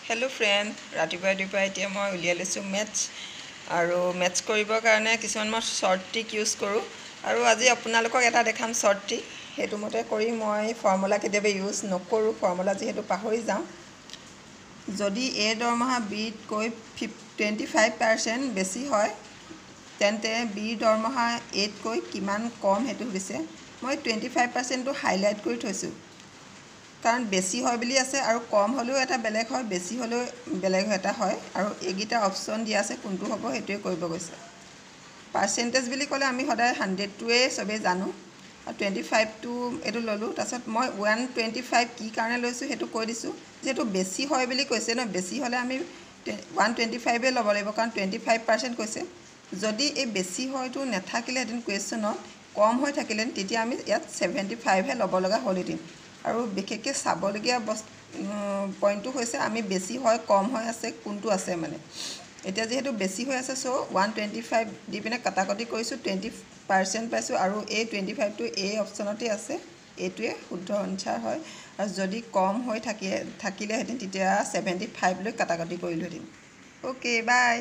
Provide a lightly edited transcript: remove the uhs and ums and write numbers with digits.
hello friend रातिपुवा এতিয়া মই উলিয়াই লৈছোঁ মেথছ আৰু মেথছ কৰিবৰ কাৰণে কিছুমান মই শৰ্ট ট্ৰিক ইউজ কৰোঁ আৰু আজি আপোনালোকক এটা দেখাম শৰ্ট ট্ৰিক সেইটো মতে কৰি মই ফৰ্মুলা কেতিয়াবা ইউজ নকৰোঁ ফৰ্মুলা যেহেতু পাহৰি যাওঁ যদি এ দৰমহা বিতকৈ 25% বেছি হয় তেন্তে বি দৰমহা এতকৈ কিমান কম হেতু দিছে মই 25%টো হাইলাইট কৰি থৈছোঁ কাৰণ বেছি হয় বুলি আছে আৰু কম হলেও এটা বেলেগ হয় বেছি হলেও বেলেগ এটা হয় আৰু এগিটা অপচন দিয়া আছে কোনটো হ'ব হেতুৱে কৰিব গৈছে পাৰ্সেন্টেজ বুলি ক'লে আমি সদায় 100 টোৱে সবে জানো আৰু 25 টো এটো ললো তাছত মই 125 কি কাৰণে লৈছো হেতু কৈ দিছো যেটো বেছি হয় বুলি কৈছে ন বেছি হলে আমি 125 এ ল'ব লাগিব কাৰণ 25% কৈছে যদি এই বেছি হয়তো নেথাকিলে হেতেন কোৱেশ্চনত কম হৈ থাকিলে তেতিয়া আমি ইয়াত 75 হে ল'ব লগা হলিদিন আৰু বিশেষকৈ চাবলগীয়া পইণ্টটো হৈছে আমি বেছি হয় কম হৈ আছে কোনটো আছে মানে এতিয়া যেহেতু বেছি হৈ আছে সো 125 দি পিনে কাটাকটি কৰিছো 20% পাইছো আৰু এই 25 টো এই অপচনতে আছে এটোৱে শুদ্ধ আনসাৰ হয় আৰু যদি কম হৈ থাকিলে হেতেন তেতিয়া 75 লৈ কাটাকটি কৰিলো হেতেন ওকে বাই